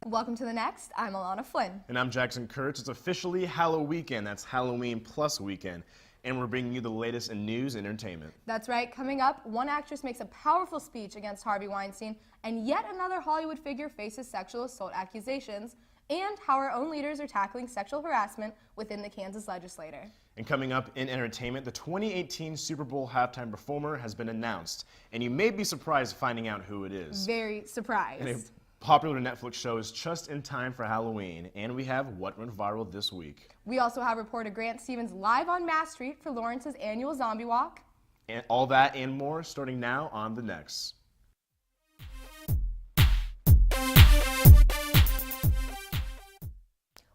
Welcome to the next. I'm Alana Flynn. And I'm Jackson Kurtz. It's officially Halloween weekend. That's Halloween plus weekend. And we're bringing you the latest in news and entertainment. That's right. Coming up, one actress makes a powerful speech against Harvey Weinstein, and yet another Hollywood figure faces sexual assault accusations, and how our own leaders are tackling sexual harassment within the Kansas legislature. And coming up in entertainment, the 2018 Super Bowl halftime performer has been announced, and you may be surprised finding out who it is. Very surprised. And a popular Netflix show is just in time for Halloween, and we have what went viral this week. We also have reporter Grant Stevens live on Mass Street for Lawrence's annual zombie walk. And all that and more starting now on The Next.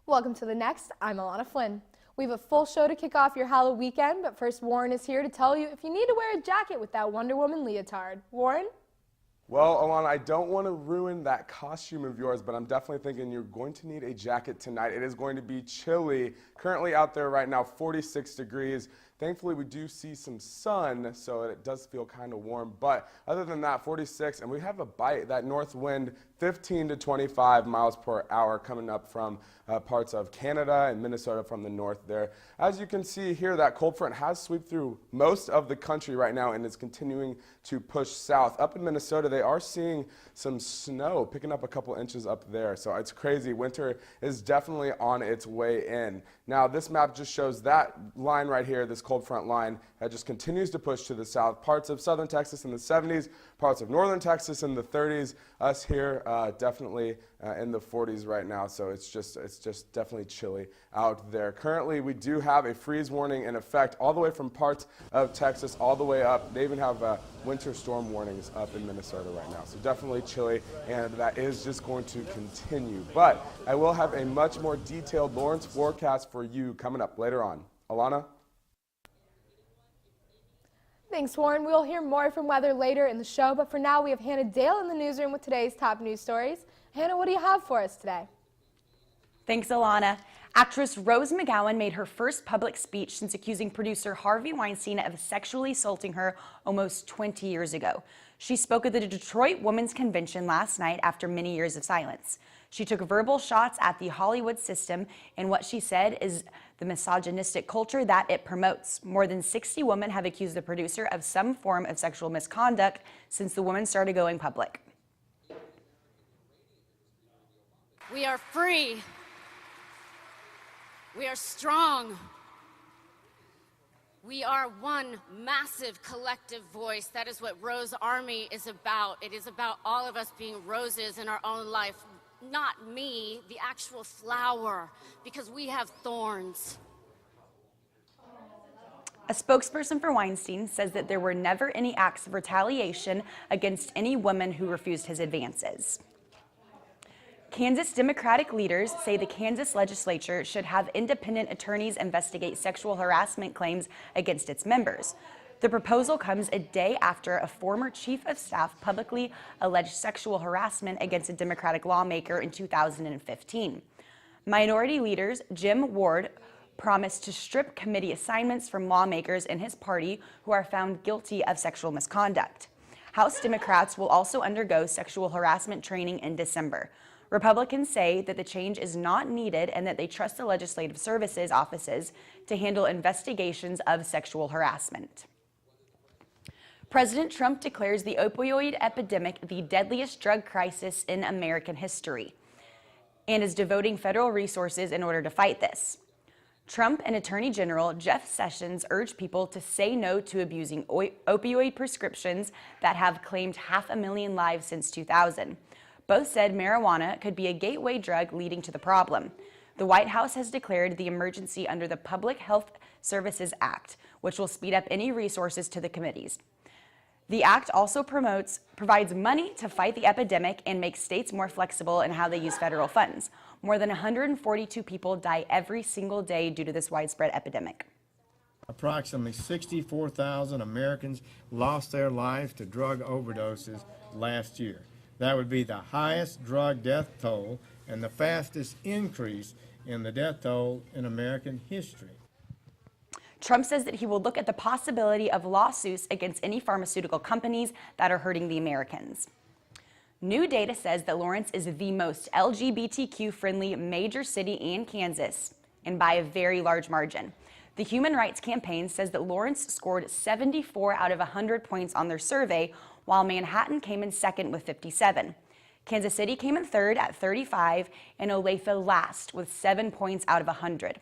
Welcome to The Next. I'm Alana Flynn. We have a full show to kick off your Halloween weekend, but first Warren is here to tell you if you need to wear a jacket with that Wonder Woman leotard. Warren? Well, Alana, I don't want to ruin that costume of yours, but I'm definitely thinking you're going to need a jacket tonight. It is going to be chilly. Currently out there right now, 46 degrees. Thankfully, we do see some sun, so it does feel kind of warm. But other than that, 46, and we have a bite, that north wind, 15 to 25 miles per hour coming up from parts of Canada and Minnesota from the north there. As you can see here, that cold front has swept through most of the country right now and is continuing to push south. Up in Minnesota, they are seeing some snow, picking up a couple inches up there. So it's crazy. Winter is definitely on its way in. Now, this map just shows that line right here, this cold front line, that just continues to push to the south. Parts of southern Texas in the 70s, parts of northern Texas in the 30s, us here definitely in the 40s right now, so it's just definitely chilly out there. Currently, we do have a freeze warning in effect all the way from parts of Texas all the way up. They even have winter storm warnings up in Minnesota right now, so definitely chilly, and that is just going to continue. But I will have a much more detailed Lawrence forecast for you coming up later on. Alana? Thanks, Warren. We'll hear more from weather later in the show, but for now we have Hannah Dale in the newsroom with today's top news stories. Hannah, what do you have for us today? Thanks, Alana. Actress Rose McGowan made her first public speech since accusing producer Harvey Weinstein of sexually assaulting her almost 20 years ago. She spoke at the Detroit Women's Convention last night after many years of silence. She took verbal shots at the Hollywood system and what she said is the misogynistic culture that it promotes. More than 60 women have accused the producer of some form of sexual misconduct since the woman started going public. We are free. We are strong. We are one massive collective voice. That is what Rose Army is about. It is about all of us being roses in our own life. Not me, the actual flower, because we have thorns. A spokesperson for Weinstein says that there were never any acts of retaliation against any woman who refused his advances. Kansas Democratic leaders say the Kansas legislature should have independent attorneys investigate sexual harassment claims against its members. The proposal comes a day after a former chief of staff publicly alleged sexual harassment against a Democratic lawmaker in 2015. Minority leaders Jim Ward promised to strip committee assignments from lawmakers in his party who are found guilty of sexual misconduct. House Democrats will also undergo sexual harassment training in December. Republicans say that the change is not needed and that they trust the legislative services offices to handle investigations of sexual harassment. President Trump declares the opioid epidemic the deadliest drug crisis in American history and is devoting federal resources in order to fight this. Trump and Attorney General Jeff Sessions urge people to say no to abusing opioid prescriptions that have claimed 500,000 lives since 2000. Both said marijuana could be a gateway drug leading to the problem. The White House has declared the emergency under the Public Health Services Act, which will speed up any resources to the committees. The act also provides money to fight the epidemic and makes states more flexible in how they use federal funds. More than 142 people die every single day due to this widespread epidemic. Approximately 64,000 Americans lost their lives to drug overdoses last year. That would be the highest drug death toll and the fastest increase in the death toll in American history. Trump says that he will look at the possibility of lawsuits against any pharmaceutical companies that are hurting the Americans. New data says that Lawrence is the most LGBTQ-friendly major city in Kansas, and by a very large margin. The Human Rights Campaign says that Lawrence scored 74 out of 100 points on their survey, while Manhattan came in second with 57. Kansas City came in third at 35, and Olathe last with 7 points out of 100.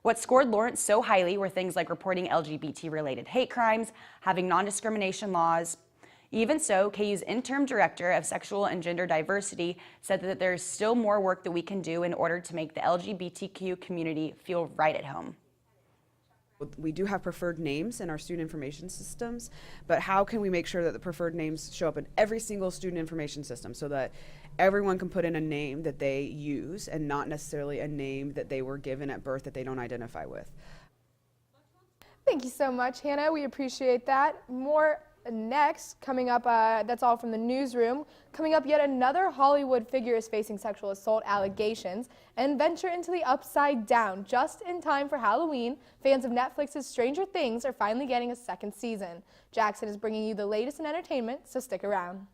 What scored Lawrence so highly were things like reporting LGBT-related hate crimes, having non-discrimination laws. Even so, KU's interim director of sexual and gender diversity said that there's still more work that we can do in order to make the LGBTQ community feel right at home. We do have preferred names in our student information systems, but how can we make sure that the preferred names show up in every single student information system so that everyone can put in a name that they use and not necessarily a name that they were given at birth that they don't identify with? Thank you so much, Hannah. We appreciate that. More next, coming up, that's all from the newsroom. Coming up, yet another Hollywood figure is facing sexual assault allegations and venture into the upside down. Just in time for Halloween, fans of Netflix's Stranger Things are finally getting a second season. Jackson is bringing you the latest in entertainment, so stick around.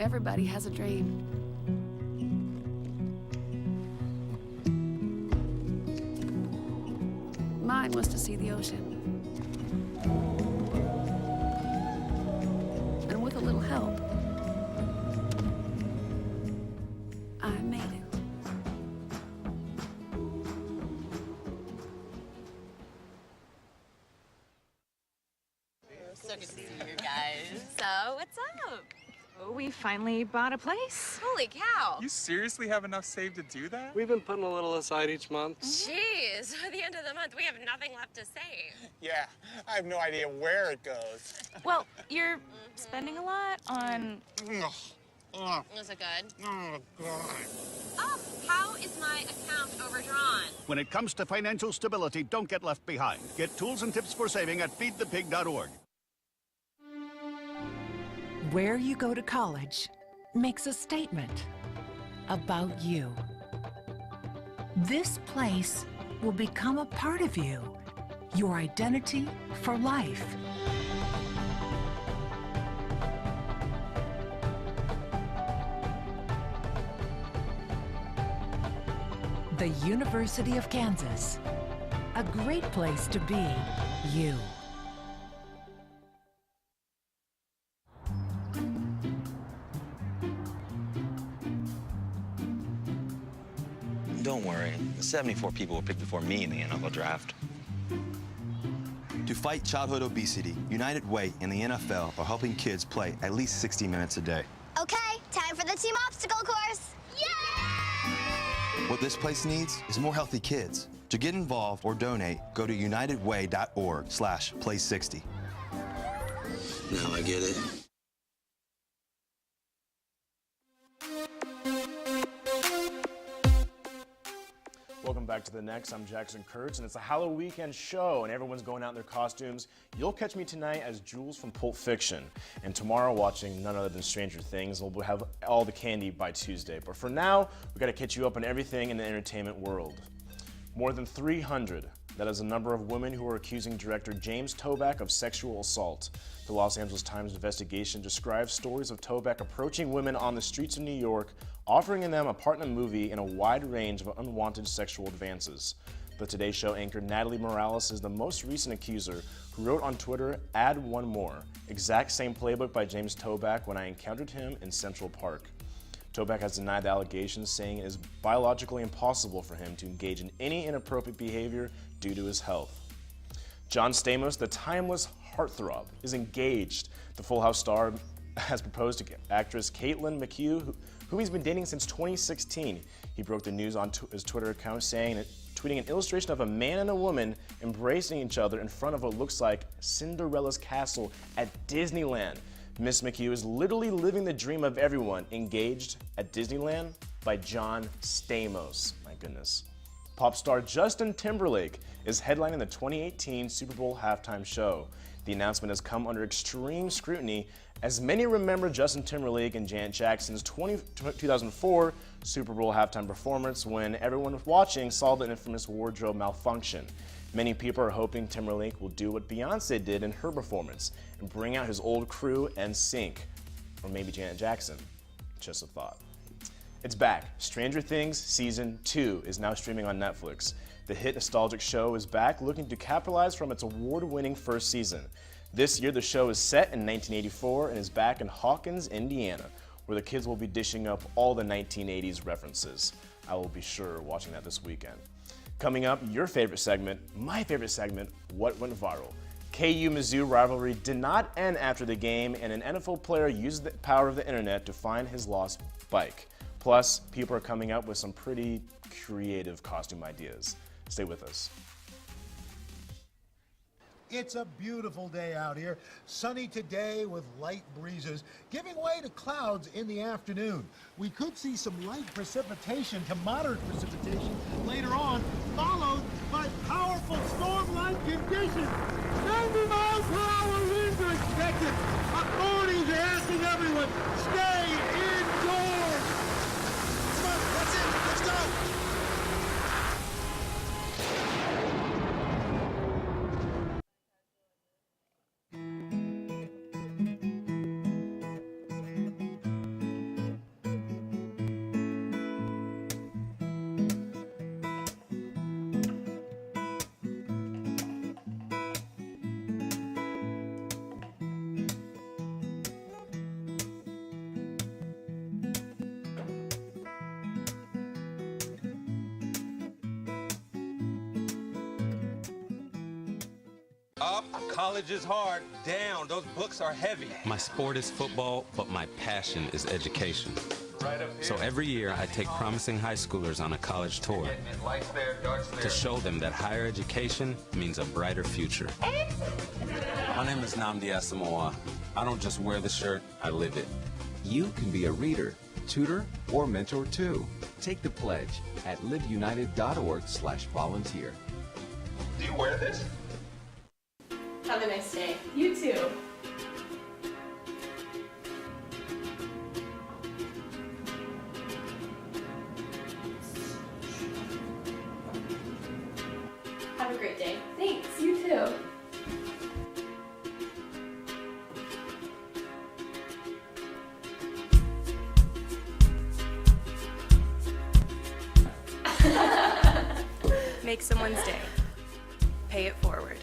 Everybody has a dream. Mine was to see the ocean. And with a little help, I made it. So good to see you guys. So, what's up? Oh, we finally bought a place. Holy cow. You seriously have enough saved to do that? We've been putting a little aside each month. Jeez, at the end of the month, we have nothing left to save. Yeah, I have no idea where it goes. Well, you're spending a lot on... Is it good? Oh, God. Oh, how is my account overdrawn? When it comes to financial stability, don't get left behind. Get tools and tips for saving at feedthepig.org. Where you go to college makes a statement about you. This place will become a part of you, your identity for life. The University of Kansas, a great place to be you. Don't worry, 74 people were picked before me in the NFL draft. To fight childhood obesity, United Way and the NFL are helping kids play at least 60 minutes a day. Okay, time for the team obstacle course. Yay! What this place needs is more healthy kids. To get involved or donate, go to unitedway.org/play60. Now I get it. Welcome back to The Next. I'm Jackson Kurtz, and it's a Halloween weekend show, and everyone's going out in their costumes. You'll catch me tonight as Jules from Pulp Fiction, and tomorrow watching none other than Stranger Things. We'll have all the candy by Tuesday. But for now, we've got to catch you up on everything in the entertainment world. More than 300. That is the number of women who are accusing director James Toback of sexual assault. The Los Angeles Times investigation describes stories of Toback approaching women on the streets of New York, offering them a part in a movie in a wide range of unwanted sexual advances. The Today Show anchor Natalie Morales is the most recent accuser, who wrote on Twitter, "Add one more. Exact same playbook by James Toback when I encountered him in Central Park." Toback has denied the allegations, saying it is biologically impossible for him to engage in any inappropriate behavior due to his health. John Stamos, the timeless heartthrob, is engaged. The Full House star has proposed to actress Caitlin McHugh, who he's been dating since 2016. He broke the news on his Twitter account, saying, tweeting an illustration of a man and a woman embracing each other in front of what looks like Cinderella's castle at Disneyland. Miss McHugh is literally living the dream of everyone, engaged at Disneyland by John Stamos. My goodness. Pop star Justin Timberlake is headlining the 2018 Super Bowl halftime show. The announcement has come under extreme scrutiny, as many remember Justin Timberlake and Janet Jackson's 2004 Super Bowl halftime performance when everyone watching saw the infamous wardrobe malfunction. Many people are hoping Timberlake will do what Beyonce did in her performance and bring out his old crew and sync. Or maybe Janet Jackson. Just a thought. It's back. Stranger Things Season 2 is now streaming on Netflix. The hit nostalgic show is back, looking to capitalize from its award-winning first season. This year, the show is set in 1984 and is back in Hawkins, Indiana, where the kids will be dishing up all the 1980s references. I will be sure watching that this weekend. Coming up, your favorite segment, my favorite segment, What Went Viral. KU-Mizzou rivalry did not end after the game, and an NFL player used the power of the internet to find his lost bike. Plus, people are coming up with some pretty creative costume ideas. Stay with us. It's a beautiful day out here. Sunny today with light breezes, giving way to clouds in the afternoon. We could see some light precipitation to moderate precipitation later on, followed by powerful storm-like conditions. 90 miles per hour winds are expected. Authorities are asking everyone, stay indoors. Come on, that's it. Let's go. Up, college is hard. Down, those books are heavy. My sport is football, but my passion is education. So every year I take promising high schoolers on a college tour to show them that higher education means a brighter future. My name is Nnamdi Asamoah. I don't just wear the shirt, I live it. You can be a reader, tutor, or mentor too. Take the pledge at liveunited.org/volunteer. Do you wear this? Have a nice day. You too. Have a great day. Thanks. You too. Make someone's day. Pay it forward.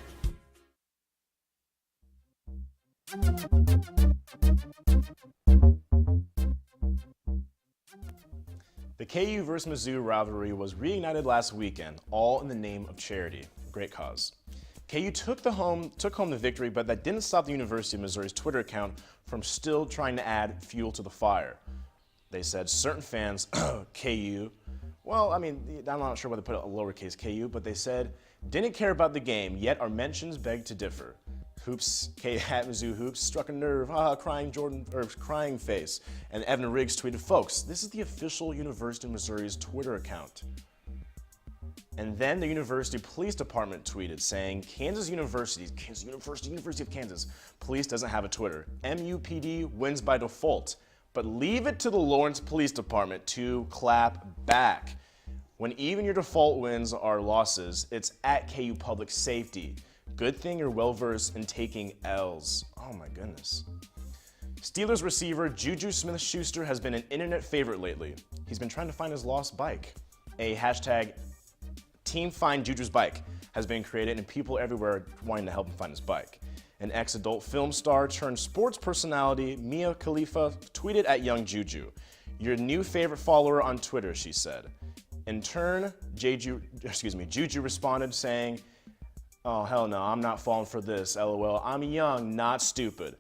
The KU vs. Mizzou rivalry was reignited last weekend, all in the name of charity. Great cause. KU took home the victory, but that didn't stop the University of Missouri's Twitter account from still trying to add fuel to the fire. They said certain fans, KU, well, I mean, I'm not sure why they put a lowercase KU, but they said, didn't care about the game, yet our mentions beg to differ. Hoops, K@Mizzou Hoops, struck a nerve, crying face. And Evan Riggs tweeted, folks, this is the official University of Missouri's Twitter account. And then the University Police Department tweeted saying, University of Kansas Police doesn't have a Twitter. MUPD wins by default. But leave it to the Lawrence Police Department to clap back. When even your default wins are losses, it's at KU Public Safety. Good thing you're well-versed in taking L's. Oh my goodness. Steelers receiver Juju Smith-Schuester has been an internet favorite lately. He's been trying to find his lost bike. A hashtag Team Find Juju's Bike has been created and people everywhere wanting to help him find his bike. An ex-adult film star turned sports personality Mia Khalifa tweeted at young Juju, "Your new favorite follower on Twitter," she said. In turn, Juju responded saying, "Oh, hell no, I'm not falling for this, LOL. I'm young, not stupid."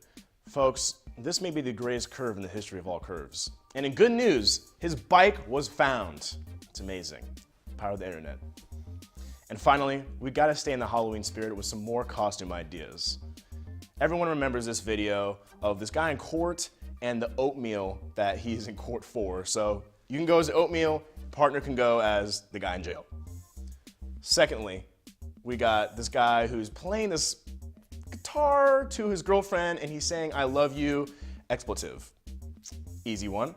Folks, this may be the greatest curve in the history of all curves. And in good news, his bike was found. It's amazing. Power of the internet. And finally, we gotta stay in the Halloween spirit with some more costume ideas. Everyone remembers this video of this guy in court and the oatmeal that he's in court for. So you can go as the oatmeal, partner can go as the guy in jail. Secondly, we got this guy who's playing this guitar to his girlfriend and he's saying, "I love you," expletive. Easy one.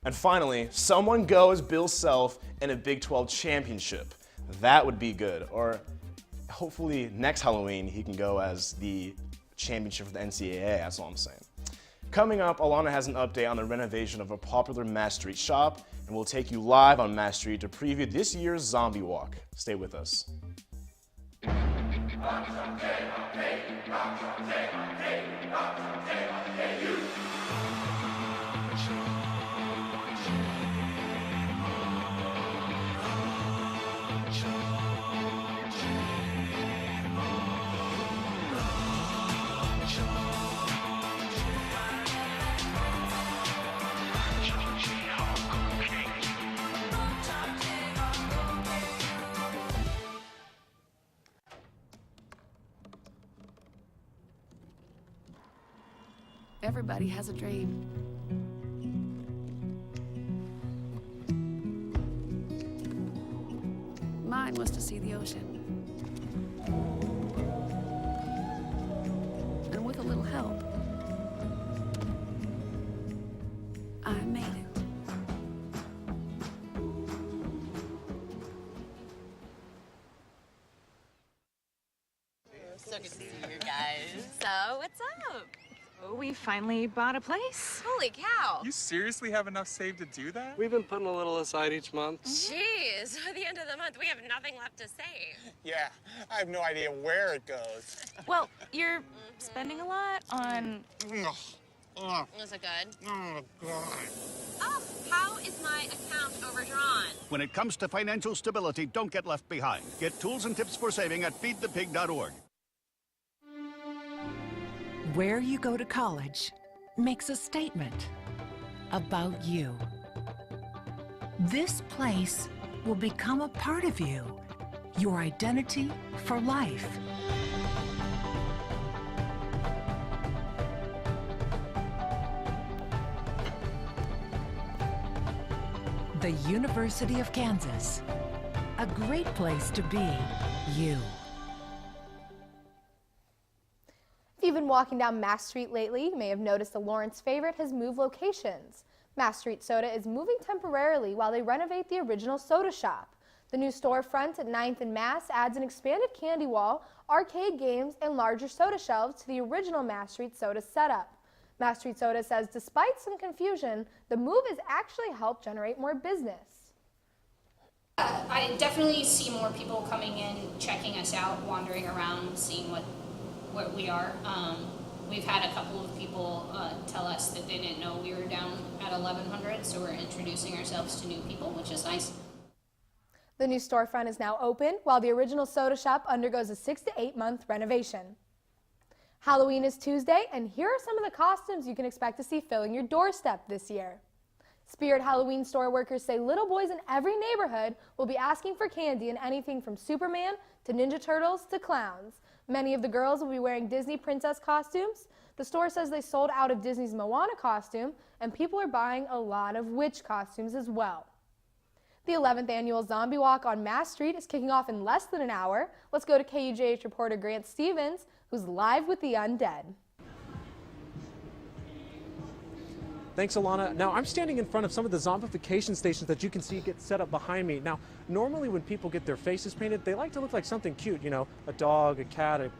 And finally, someone go as Bill Self in a Big 12 championship. That would be good. Or hopefully next Halloween, he can go as the championship for the NCAA, that's all I'm saying. Coming up, Alana has an update on the renovation of a popular Mass Street shop, and we'll take you live on Mass Street to preview this year's Zombie Walk. Stay with us. Everybody has a dream. Mine was to see the ocean. And with a little help, I made it. So good to see you guys. So, what's up? Oh, we finally bought a place. Holy cow. You seriously have enough saved to do that? We've been putting a little aside each month. Jeez, at the end of the month, we have nothing left to save. Yeah, I have no idea where it goes. Well, you're spending a lot on... Is it good? Oh, God. Oh, how is my account overdrawn? When it comes to financial stability, don't get left behind. Get tools and tips for saving at feedthepig.org. Where you go to college makes a statement about you. This place will become a part of you, your identity for life. The University of Kansas, a great place to be you. If you've been walking down Mass Street lately, you may have noticed the Lawrence favorite has moved locations. Mass Street Soda is moving temporarily while they renovate the original soda shop. The new storefront at 9th and Mass adds an expanded candy wall, arcade games, and larger soda shelves to the original Mass Street Soda setup. Mass Street Soda says despite some confusion, the move has actually helped generate more business. I definitely see more people coming in, checking us out, wandering around, seeing what we are. We've had a couple of people tell us that they didn't know we were down at 1100, so we're introducing ourselves to new people, which is nice. The new storefront is now open, while the original soda shop undergoes a 6 to 8 month renovation. Halloween is Tuesday, and here are some of the costumes you can expect to see filling your doorstep this year. Spirit Halloween store workers say little boys in every neighborhood will be asking for candy in anything from Superman to Ninja Turtles to clowns. Many of the girls will be wearing Disney princess costumes. The store says they sold out of Disney's Moana costume, and people are buying a lot of witch costumes as well. The 11th annual Zombie Walk on Mass Street is kicking off in less than an hour. Let's go to KUJH reporter Grant Stevens, who's live with the undead. Thanks, Alana. Now, I'm standing in front of some of the zombification stations that you can see get set up behind me. Now, normally when people get their faces painted, they like to look like something cute, you know, a dog, a cat, a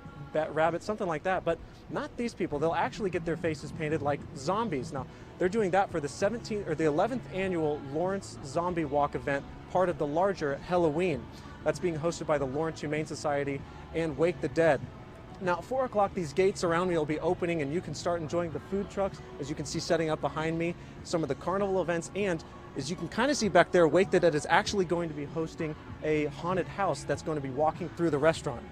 rabbit, something like that, but not these people. They'll actually get their faces painted like zombies. Now, they're doing that for the 11th annual Lawrence Zombie Walk event, part of the larger Halloween. That's being hosted by the Lawrence Humane Society and Wake the Dead. Now, at 4 o'clock, these gates around me will be opening and you can start enjoying the food trucks, as you can see setting up behind me, some of the carnival events, and as you can kind of see back there, Wake the Dead is actually going to be hosting a haunted house that's going to be walking through the restaurant.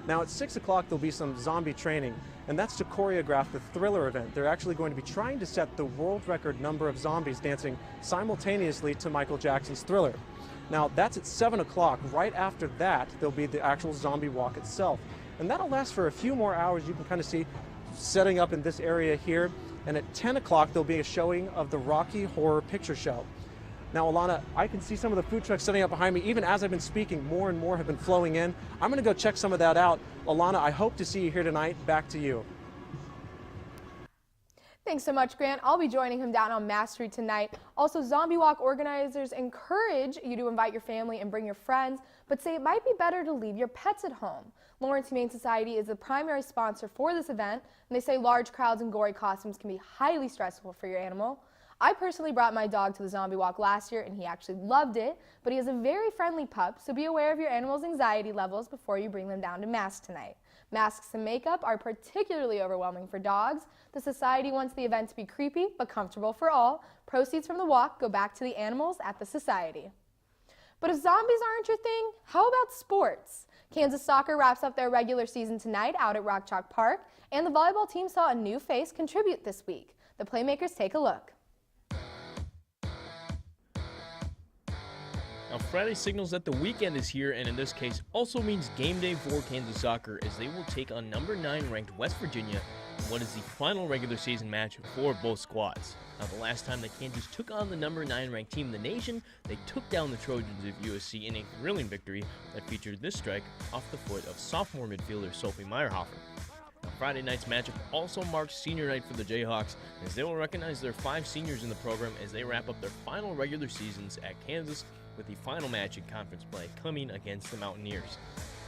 Now, at 6 o'clock, there'll be some zombie training, and that's to choreograph the Thriller event. They're actually going to be trying to set the world record number of zombies dancing simultaneously to Michael Jackson's Thriller. Now, that's at 7 o'clock. Right after that, there'll be the actual zombie walk itself. And that'll last for a few more hours. You can kind of see setting up in this area here. And at 10 o'clock, there'll be a showing of the Rocky Horror Picture Show. Now, Alana, I can see some of the food trucks setting up behind me. Even as I've been speaking, more and more have been flowing in. I'm going to go check some of that out. Alana, I hope to see you here tonight. Back to you. Thanks so much, Grant. I'll be joining him down on Mass Street tonight. Also, Zombie Walk organizers encourage you to invite your family and bring your friends, but say it might be better to leave your pets at home. Lawrence Humane Society is the primary sponsor for this event, and they say large crowds and gory costumes can be highly stressful for your animal. I personally brought my dog to the Zombie Walk last year, and he actually loved it, but he is a very friendly pup, so be aware of your animal's anxiety levels before you bring them down to Mass tonight. Masks and makeup are particularly overwhelming for dogs. The society wants the event to be creepy but comfortable for all. Proceeds from the walk go back to the animals at the society. But if zombies aren't your thing, how about sports? Kansas soccer wraps up their regular season tonight out at Rock Chalk Park, and the volleyball team saw a new face contribute this week. The Playmakers take a look. Now, Friday signals that the weekend is here, and in this case also means game day for Kansas soccer, as they will take on number 9 ranked West Virginia in what is the final regular season match for both squads. Now, the last time that Kansas took on the number 9 ranked team in the nation, they took down the Trojans of USC in a thrilling victory that featured this strike off the foot of sophomore midfielder Sophie Meyerhofer. Now, Friday night's matchup also marks senior night for the Jayhawks, as they will recognize their 5 seniors in the program as they wrap up their final regular seasons at Kansas, with the final match in conference play coming against the Mountaineers.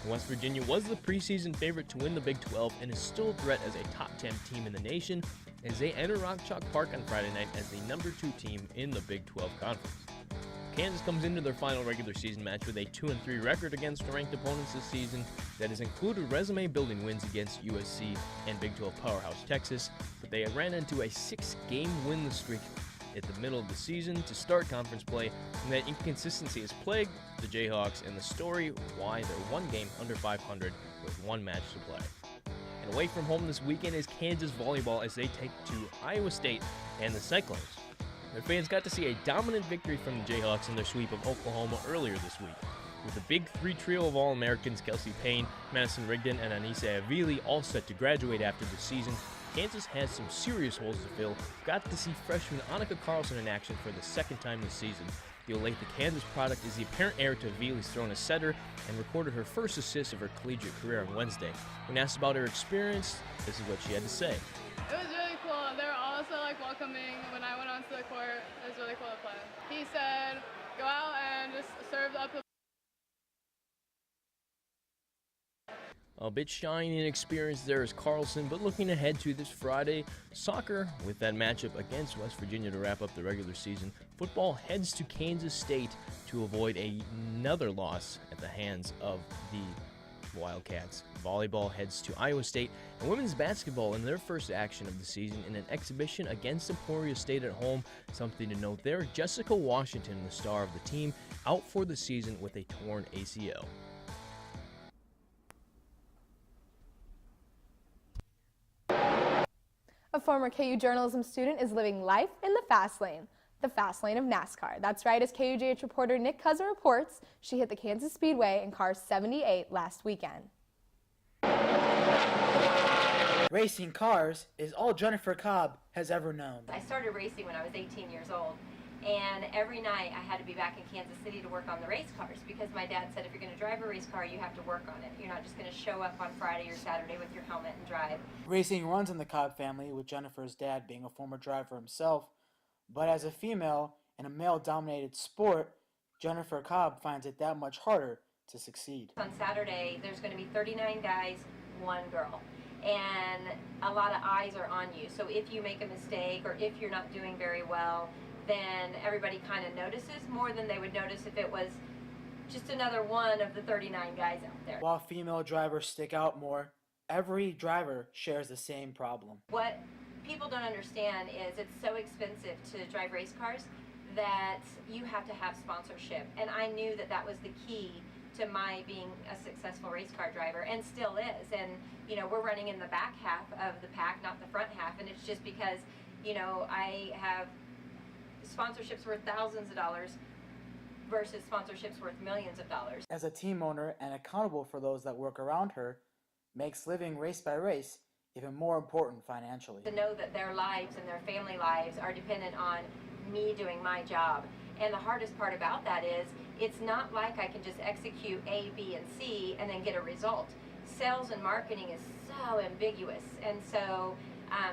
West Virginia was the preseason favorite to win the Big 12 and is still a threat as a top 10 team in the nation as they enter Rock Chalk Park on Friday night as the number 2 team in the Big 12 conference. Kansas comes into their final regular season match with a 2-3 record against ranked opponents this season that has included resume-building wins against USC and Big 12 powerhouse Texas, but they ran into a 6-game winless streak at the middle of the season to start conference play, and that inconsistency has plagued the Jayhawks, and the story why they're 1 game under 500 with 1 match to play. And away from home this weekend is Kansas volleyball as they take to Iowa State and the Cyclones. Their fans got to see a dominant victory from the Jayhawks in their sweep of Oklahoma earlier this week. With the Big 3 trio of All-Americans Kelsey Payne, Madison Rigdon, and Anissa Avili all set to graduate after the season, Kansas has some serious holes to fill. Got to see freshman Annika Carlson in action for the 2nd time this season. The Olathe Kansas product is the apparent heir to Avili's thrown a setter and recorded her first assist of her collegiate career on Wednesday. When asked about her experience, this is what she had to say. It was really cool. They were all so welcoming when I went onto the court. It was really cool to play. He said, go out and just serve up the A bit shy and inexperienced there is Carlson, but looking ahead to this Friday, soccer with that matchup against West Virginia to wrap up the regular season. Football heads to Kansas State to avoid another loss at the hands of the Wildcats. Volleyball heads to Iowa State, and women's basketball in their first action of the season in an exhibition against Emporia State at home. Something to note there, Jessica Washington, the star of the team, out for the season with a torn ACL. A former KU journalism student is living life in the fast lane of NASCAR. That's right, as KUJH reporter Nick Cousin reports, she hit the Kansas Speedway in car 78 last weekend. Racing cars is all Jennifer Cobb has ever known. I started racing when I was 18 years old, and every night I had to be back in Kansas City to work on the race cars because my dad said if you're going to drive a race car, you have to work on it. You're not just going to show up on Friday or Saturday with your helmet and drive. Racing runs in the Cobb family, with Jennifer's dad being a former driver himself, but as a female in a male-dominated sport, Jennifer Cobb finds it that much harder to succeed. On Saturday, there's going to be 39 guys, 1 girl. And a lot of eyes are on you. So if you make a mistake or if you're not doing very well, then everybody kind of notices more than they would notice if it was just another one of the 39 guys out there. While female drivers stick out more, every driver shares the same problem. What people don't understand is it's so expensive to drive race cars that you have to have sponsorship. And I knew that that was the key to my being a successful race car driver, and still is. And, you know, we're running in the back half of the pack, not the front half, and it's just because, you know, I have sponsorships worth thousands of dollars versus sponsorships worth millions of dollars. As a team owner and accountable for those that work around her, makes living race by race even more important financially. To know that their lives and their family lives are dependent on me doing my job. And the hardest part about that is, it's not like I can just execute A, B, and C and then get a result. Sales and marketing is so ambiguous, and so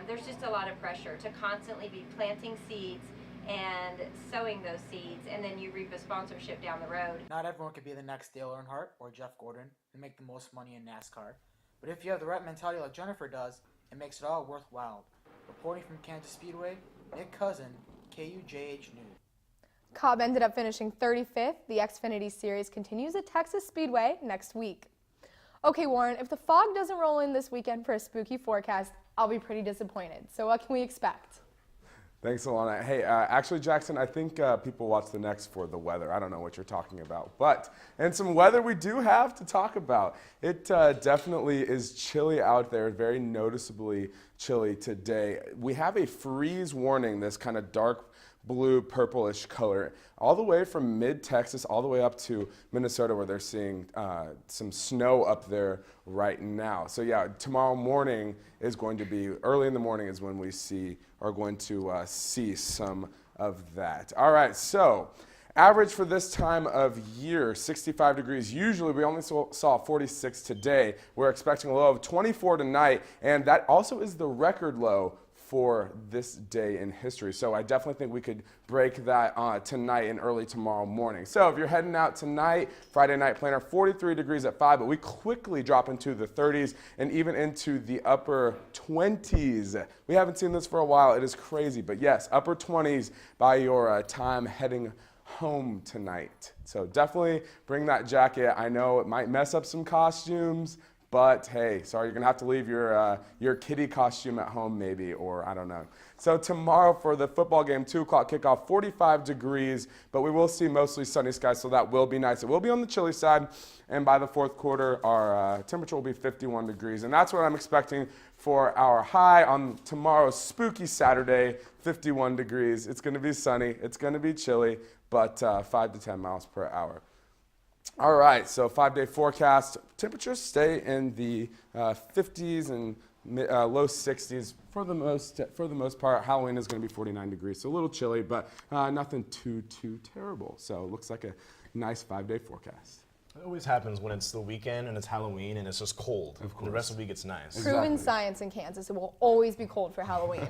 there's just a lot of pressure to constantly be planting seeds and sowing those seeds, and then you reap a sponsorship down the road. Not everyone could be the next Dale Earnhardt or Jeff Gordon and make the most money in NASCAR. But if you have the right mentality like Jennifer does, it makes it all worthwhile. Reporting from Kansas Speedway, Nick Cousin, KUJH News. Cobb ended up finishing 35th. The Xfinity Series continues at Texas Speedway next week. Okay, Warren, if the fog doesn't roll in this weekend for a spooky forecast, I'll be pretty disappointed. So what can we expect? Thanks, Alana. Hey, actually, Jackson, I think people watch the next for the weather. I don't know what you're talking about, and some weather we do have to talk about. It definitely is chilly out there, very noticeably chilly today. We have a freeze warning, this kind of dark blue purplish color, all the way from mid-Texas all the way up to Minnesota, where they're seeing some snow up there right now. So yeah, tomorrow morning is going to be, early in the morning is when we are going to see some of that. All right, so average for this time of year, 65 degrees. Usually we only saw 46 today. We're expecting a low of 24 tonight, and that also is the record low for this day in history. So I definitely think we could break that tonight and early tomorrow morning. So if you're heading out tonight, Friday night planner, 43 degrees at 5, but we quickly drop into the 30s and even into the upper 20s. We haven't seen this for a while. It is crazy, but yes, upper 20s by your time heading home tonight. So definitely bring that jacket. I know it might mess up some costumes, but hey, sorry, you're gonna have to leave your kitty costume at home maybe, or I don't know. So tomorrow for the football game, 2 o'clock kickoff, 45 degrees, but we will see mostly sunny skies, so that will be nice. It will be on the chilly side, and by the fourth quarter, our temperature will be 51 degrees, and that's what I'm expecting for our high on tomorrow's spooky Saturday, 51 degrees. It's gonna be sunny, it's gonna be chilly, but 5 to 10 miles per hour. All right, so 5-day forecast. Temperatures stay in the 50s and low 60s for the most part. Halloween is going to be 49 degrees, so a little chilly, but nothing too terrible. So it looks like a nice 5-day forecast. It always happens when it's the weekend and it's Halloween and it's just cold. Of course. The rest of the week it's nice. Proven science in Kansas. It will always be cold for Halloween.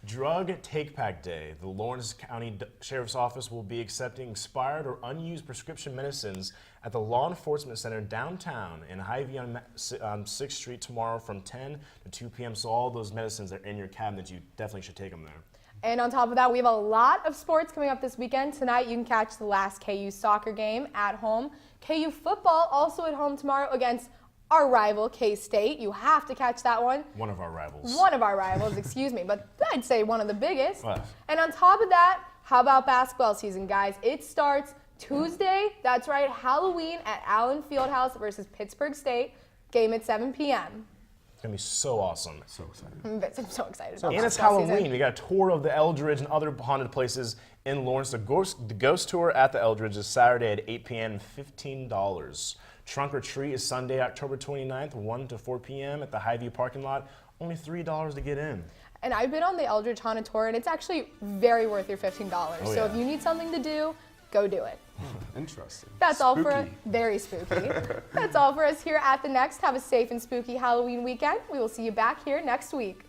Drug Take-Back Day. The Lawrence County Sheriff's Office will be accepting expired or unused prescription medicines at the Law Enforcement Center downtown in Hy-Vee on 6th Street tomorrow from 10 to 2 p.m. So all those medicines that are in your cabinet, you definitely should take them there. And on top of that, we have a lot of sports coming up this weekend. Tonight, you can catch the last KU soccer game at home. KU football also at home tomorrow against our rival, K-State. You have to catch that one. One of our rivals. One of our rivals, excuse me, but I'd say one of the biggest. And on top of that, how about basketball season, guys? It starts Tuesday. That's right, Halloween at Allen Fieldhouse versus Pittsburgh State. Game at 7 p.m. It's going to be so awesome. So excited. I'm so excited. And it's Halloween. We got a tour of the Eldridge and other haunted places in Lawrence. The ghost tour at the Eldridge is Saturday at 8 p.m. $15. Trunk or Treat is Sunday, October 29th, 1 to 4 p.m. at the Hy-Vee parking lot. Only $3 to get in. And I've been on the Eldridge Haunted Tour, and it's actually very worth your $15. Oh, so if you need something to do, go do it. Interesting. That's all for very spooky. That's all for us here at The Next. Have a safe and spooky Halloween weekend. We will see you back here next week.